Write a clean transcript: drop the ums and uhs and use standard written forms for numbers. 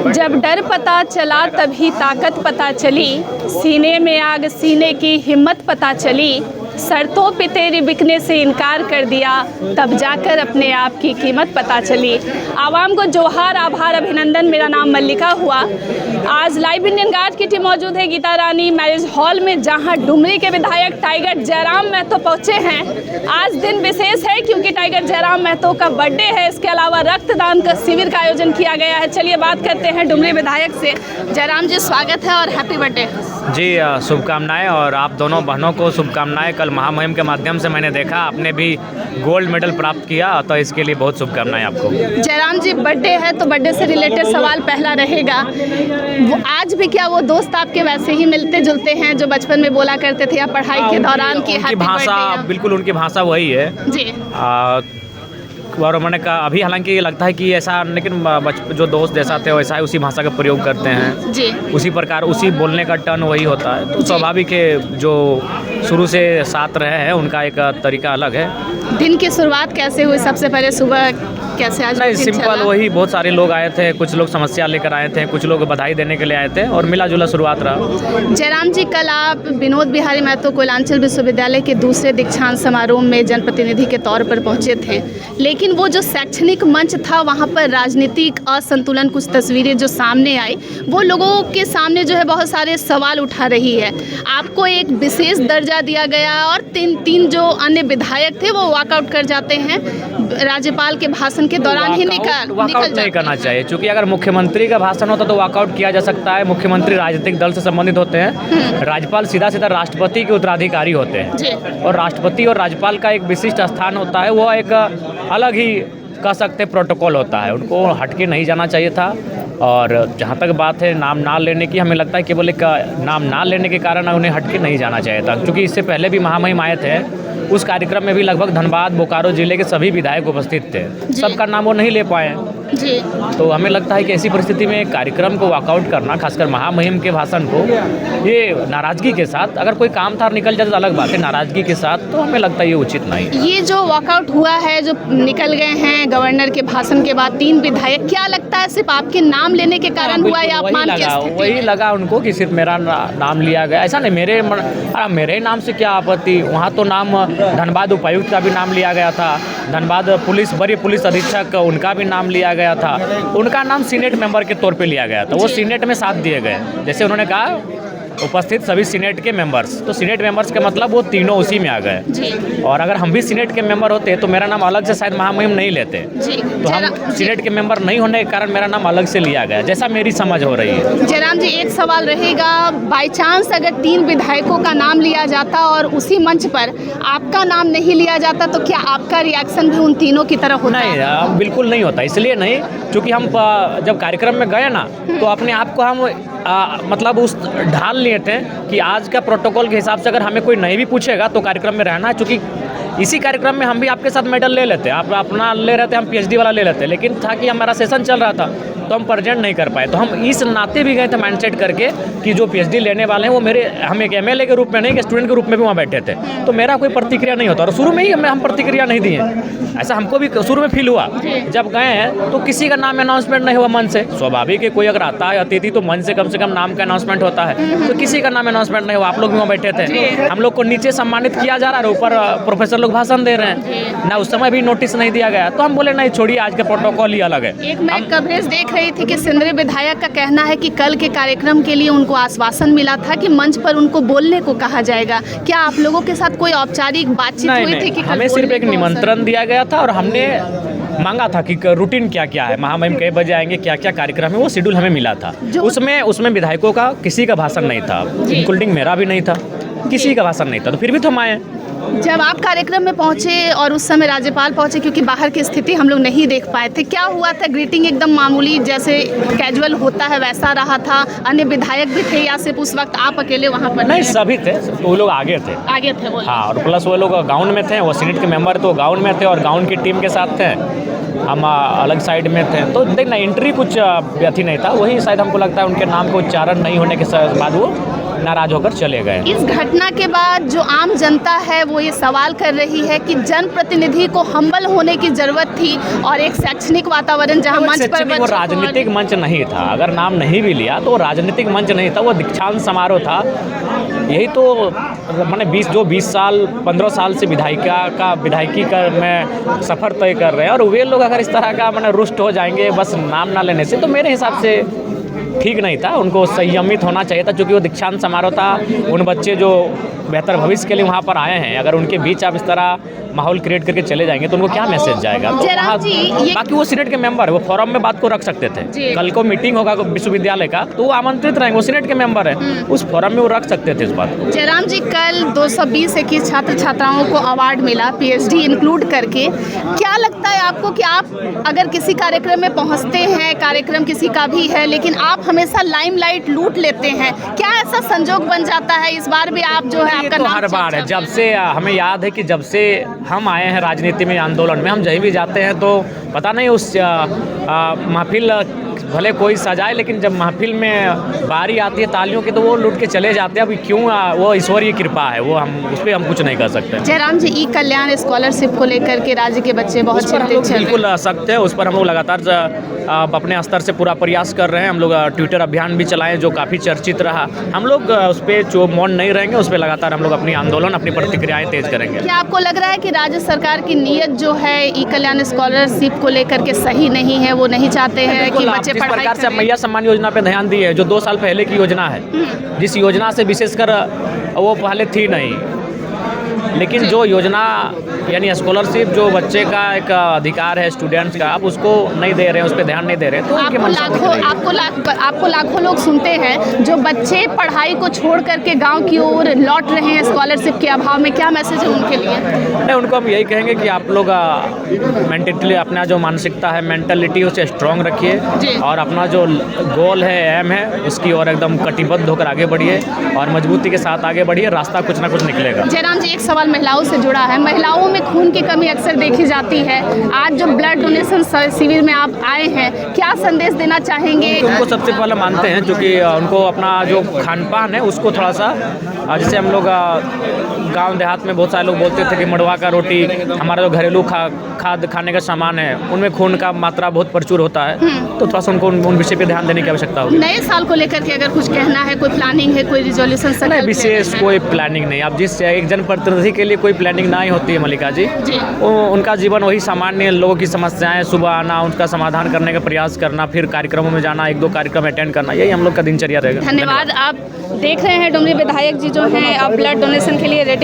जब डर पता चला तभी ताकत पता चली, सीने में आग सीने की हिम्मत पता चली, शर्तों पे तेरे बिकने से इनकार कर दिया, तब जाकर अपने आप की कीमत पता चली। आवाम को जोहार, आभार, अभिनंदन। मेरा नाम मल्लिका हुआ। आज लाइव इंडियन गार्ड की टीम मौजूद है गीता रानी मैरिज हॉल में, जहां डुमरी के विधायक टाइगर जयराम महतो पहुंचे हैं। आज दिन विशेष है क्योंकि टाइगर जयराम महतो का बर्थडे है। इसके अलावा रक्तदान का शिविर का आयोजन किया गया है। चलिए बात करते हैं डुमरी विधायक से। जयराम जी, स्वागत है और हैप्पी बर्थडे। जी, शुभकामनाएं और आप दोनों बहनों को शुभकामनाएं। कल महामहिम के माध्यम से मैंने देखा आपने भी गोल्ड मेडल प्राप्त किया, तो इसके लिए बहुत शुभकामनाएं आपको। जयराम जी, बर्थडे है तो बर्थडे से रिलेटेड सवाल पहला रहेगा। वो आज भी क्या वो दोस्त आपके वैसे ही मिलते जुलते हैं जो बचपन में बोला करते थे या पढ़ाई के दौरान की उनकी भाषा, बिल्कुल उनकी भाषा वही है जी। और मैंने कहा अभी हालांकि लगता है कि ऐसा, लेकिन जो दोस्त जैसा थे वैसा है, उसी भाषा का प्रयोग करते हैं जी। उसी प्रकार, उसी बोलने का टर्न वही होता है। तो स्वाभाविक है, जो शुरू से साथ रहे हैं उनका एक तरीका अलग है। दिन की शुरुआत कैसे हुई? सबसे पहले सुबह कैसे? आज नहीं, सिंपल वही, बहुत सारे लोग आए थे, कुछ लोग समस्या लेकर आए थे, कुछ लोग बधाई देने के लिए आए थे और मिला जुला शुरुआत रहा। जयराम जी, कल आप विनोद बिहारी महतो कोयलांचल विश्वविद्यालय के दूसरे दीक्षांत समारोह में जनप्रतिनिधि के तौर पर पहुंचे थे, लेकिन वो जो शैक्षणिक मंच था वहां पर राजनीतिक असंतुलन, कुछ तस्वीरें जो सामने आई, वो लोगों के सामने जो है बहुत सारे सवाल उठा रही है। आपको एक विशेष दर्जा दिया गया और तीन जो अन्य विधायक थे वो वॉकआउट कर जाते हैं राज्यपाल के भाषण के दौरान ही वॉकआउट नहीं करना चाहिए, क्योंकि अगर मुख्यमंत्री का भाषण होता तो वॉकआउट किया जा सकता है। मुख्यमंत्री राजनीतिक दल से संबंधित होते हैं, राज्यपाल सीधा सीधा राष्ट्रपति के उत्तराधिकारी होते हैं और राष्ट्रपति और राज्यपाल का एक विशिष्ट स्थान होता है, वो एक अलग ही कह सकते प्रोटोकॉल होता है, उनको हटके नहीं जाना चाहिए था। और जहाँ तक बात है नाम ना लेने की, हमें लगता है केवल एक नाम ना लेने के कारण उन्हें हटके नहीं जाना चाहिए था, क्योंकि इससे पहले भी महामहिम आए थे। उस कार्यक्रम में भी लगभग धनबाद, बोकारो जिले के सभी विधायक उपस्थित थे, सबका नाम वो नहीं ले पाए जी। तो हमें लगता है कि ऐसी परिस्थिति में कार्यक्रम को वॉकआउट करना, खासकर महामहिम के भाषण को, ये नाराजगी के साथ, अगर कोई काम था निकल जाए तो अलग बात है, नाराजगी के साथ तो हमें लगता है ये उचित नहीं। ये जो वॉकआउट हुआ है, जो निकल गए हैं गवर्नर के भाषण के बाद 3 विधायक, क्या लगता है सिर्फ आपके नाम लेने के कारण हुआ या अपमान की स्थिति? वही लगा उनको कि सिर्फ मेरा नाम लिया गया। ऐसा नहीं, मेरे नाम से क्या आपत्ति, वहाँ तो नाम धनबाद उपायुक्त का भी नाम लिया गया था, धनबाद वरीय पुलिस अधीक्षक उनका भी नाम लिया गया था, उनका नाम सीनेट मेंबर के तौर पे लिया गया था, वो सीनेट में साथ दिए गए। जैसे उन्होंने कहा उपस्थित सभी सीनेट के मेंबर्स, तो सीनेट मेंबर्स का मतलब वो तीनों उसी में आ गए। और अगर हम भी सीनेट के मेंबर होते तो मेरा नाम अलग से शायद महामहिम नहीं लेते, तो हम सीनेट के मेंबर नहीं होने के कारण मेरा नाम अलग से लिया गया, जैसा मेरी समझ हो रही है। जयराम जी, एक सवाल रहेगा, बाई चांस अगर 3 विधायकों का नाम लिया जाता और उसी मंच पर आपका नाम नहीं लिया जाता, तो क्या आपका रिएक्शन भी उन तीनों की तरफ होता? नहीं, बिल्कुल नहीं होता। इसलिए नहीं, क्योंकि हम जब कार्यक्रम में गए ना, तो अपने आप को हम मतलब उस ढाल लिए थे कि आज का प्रोटोकॉल के हिसाब से अगर हमें कोई नहीं भी पूछेगा तो कार्यक्रम में रहना है, क्योंकि इसी कार्यक्रम में हम भी आपके साथ मेडल ले लेते, आप अपना ले रहे थे, हम पीएचडी वाला ले लेते, लेकिन था कि हमारा सेशन चल रहा था तो हम प्रेजेंट नहीं कर पाए, तो हम इस नाते भी गए थे माइंडसेट करके कि जो पीएचडी लेने वाले हैं वो हम एक एमएलए के रूप में नहीं, स्टूडेंट के रूप में भी वहाँ बैठे थे, तो मेरा कोई प्रतिक्रिया नहीं होता। और शुरू में ही हम प्रतिक्रिया नहीं दिए, ऐसा हमको भी शुरू में फील हुआ। जब गए हैं तो किसी का नाम अनाउंसमेंट नहीं हुआ मन से, स्वाभाविक है, कोई अगर आता है अतिथि तो मन से कम नाम का अनाउंसमेंट होता है, तो किसी का नाम अनाउंसमेंट नहीं हुआ। आप लोग भी वहाँ बैठे थे, हम लोग को नीचे सम्मानित किया जा रहा है, ऊपर प्रोफेसर लोग भाषण दे रहे हैं ना, उस समय भी नोटिस नहीं दिया गया, तो हम बोले नहीं छोड़िए, आज का प्रोटोकॉल ही अलग है। एक मैं कवरेज देख रही थी कि सिंदरी विधायक का कहना है कि कल के कार्यक्रम के लिए उनको आश्वासन मिला था कि मंच पर उनको बोलने को कहा जाएगा। क्या आप लोगों के साथ कोई औपचारिक बातचीत हुई थी? कि हमें सिर्फ एक निमंत्रण दिया गया था और हमने मांगा था कि रूटीन क्या क्या है, महामहिम कई बजे आएंगे, क्या क्या कार्यक्रम है, वो शेड्यूल हमें मिला था। उसमें विधायकों का किसी का भाषण नहीं था, इंक्लूडिंग मेरा भी नहीं था, किसी का भाषण नहीं था, तो फिर भी तो हम आए। जब आप कार्यक्रम में पहुंचे और उस समय राज्यपाल पहुंचे, क्योंकि बाहर की स्थिति हम लोग नहीं देख पाए थे, क्या हुआ था? ग्रीटिंग एकदम मामूली जैसे कैजुअल होता है वैसा रहा था? अन्य विधायक भी थे या सिर्फ उस वक्त आप अकेले वहां पर? नहीं, सभी थे, तो वो लोग आगे थे वो। हाँ, और प्लस वो लोग गाउन में थे, वो सीनेट के मेंबर तो गाउन में थे और गाउन की टीम के साथ थे, हम अलग साइड में थे। तो देखना एंट्री कुछ व्यथी नहीं था, वही शायद हमको लगता है उनके नाम का उच्चारण नहीं होने के बाद वो नाराज़ होकर चले गए। इस घटना के बाद जो आम जनता है वो ये सवाल कर रही है कि जनप्रतिनिधि को हम्बल होने की जरूरत थी और एक शैक्षणिक वातावरण जहां मंच पर वो बच्चों को राजनीतिक मंच नहीं था। अगर नाम नहीं भी लिया तो वो राजनीतिक मंच नहीं था, वो दीक्षांत समारोह था। यही तो मैंने 20 साल 15 साल से विधायकी का मैं सफ़र तय कर रहे हैं, और वे लोग अगर इस तरह का मैंने रुष्ट हो जाएंगे बस नाम ना लेने से, तो मेरे हिसाब से ठीक नहीं था। उनको संयमित होना चाहिए था, क्योंकि वो दीक्षांत समारोह था। उन बच्चे जो बेहतर भविष्य के लिए वहाँ पर आए हैं, अगर उनके बीच आप इस तरह माहौल क्रिएट करके चले जाएंगे तो उनको क्या मैसेज जाएगा। तो वहाँ बाकी वो सीनेट के मेंबर है, वो फोरम में बात को रख सकते थे। कल को मीटिंग होगा विश्वविद्यालय का तो वो आमंत्रित रहेंगे, वो सीनेट के मेंबर है, उस फोरम में वो रख सकते थे इस बात को। जयराम जी, कल 220 छात्र छात्राओं को अवार्ड मिला, PhD इंक्लूड करके। क्या लगता है आपको कि आप अगर किसी कार्यक्रम में पहुंचते हैं, कार्यक्रम किसी का भी है, लेकिन आप हमेशा लाइमलाइट लूट लेते हैं, क्या ऐसा संजोग बन जाता है इस बार भी आप जो है आपका तो नाम हर बार है। जब से हमें याद है कि जब से हम आए हैं राजनीति में, आंदोलन में, हम जहीं भी जाते हैं तो पता नहीं उस महफिल भले कोई सजाए, लेकिन जब महफिल में बारी आती है तालियों की तो वो लूट के चले जाते हैं। अभी क्यों, वो ईश्वरीय कृपा है, वो हम उस पर हम कुछ नहीं कर सकते। जयराम जी, ई कल्याण स्कॉलरशिप को लेकर के राज्य के बच्चे बहुत चिंतित हैं। बिल्कुल सख्त है, उस पर हम लोग लगातार अपने स्तर से पूरा प्रयास कर रहे हैं। हम लोग ट्विटर अभियान भी चलाएं जो काफ़ी चर्चित रहा। हम लोग उस पर जो मौन नहीं रहेंगे, उस पर लगातार हम लोग अपनी आंदोलन, अपनी प्रतिक्रियाएं तेज करेंगे। क्या आपको लग रहा है कि राज्य सरकार की नीयत जो है ई कल्याण स्कॉलरशिप को लेकर के सही नहीं है, वो नहीं चाहते हैं कि बच्चे जिस प्रकार से मैया सम्मान योजना पे ध्यान दी है, जो 2 साल पहले की योजना है, जिस योजना से विशेषकर वो पहले थी नहीं, लेकिन जो योजना यानी स्कॉलरशिप जो बच्चे का एक अधिकार है स्टूडेंट्स का, आप उसको नहीं दे रहे हैं, उस पर ध्यान नहीं दे रहे हैं, तो उनके मन से आपको लाखों लोग सुनते हैं जो बच्चे पढ़ाई को छोड़ करके गांव की ओर लौट रहे हैं स्कॉलरशिप के अभाव में। क्या मैसेज है उनके लिए? नहीं, उनको हम यही कहेंगे कि आप लोग मेंटली अपना जो मानसिकता है, मेंटलिटी उसे स्ट्रॉन्ग रखिए और अपना जो गोल है, एम है, उसकी ओर एकदम कटिबद्ध होकर आगे बढ़िए और मजबूती के साथ आगे बढ़िए। रास्ता कुछ ना कुछ निकलेगा। जयराम जी, एक सवाल महिलाओं से जुड़ा है। महिलाओं में खून की कमी अक्सर देखी जाती है। आज जो ब्लड डोनेशन शिविर में आप आए हैं, क्या संदेश देना चाहेंगे? उनको सबसे पहले मानते हैं, क्योंकि उनको अपना जो खान पान है उसको थोड़ा सा, जैसे हम लोग गांव देहात में बहुत सारे लोग बोलते थे कि मड़वा का रोटी, हमारा जो घरेलू खाद्य खाने का सामान है, उनमें खून का मात्रा बहुत प्रचुर होता है, तो थोड़ा सा उनको उन विषय पे ध्यान देने की आवश्यकता होगी। नए साल को लेकर के अगर कुछ कहना है, कोई प्लानिंग है, कोई रिजोल्यूशन? नहीं, विशेष कोई प्लानिंग नहीं। अब जिस एक जनप्रतिनिधि के लिए कोई प्लानिंग नहीं होती है मल्लिका जी, उनका जीवन वही सामान्य लोगों की समस्याएं, सुबह आना, उनका समाधान करने का प्रयास करना, फिर कार्यक्रमों में जाना, 1-2 कार्यक्रम अटेंड करना, यही हम लोग का दिनचर्या रहेगा। धन्यवाद। आप देख रहे हैं डुमरी विधायक जी जो हैं अब ब्लड डोनेशन के लिए रेडी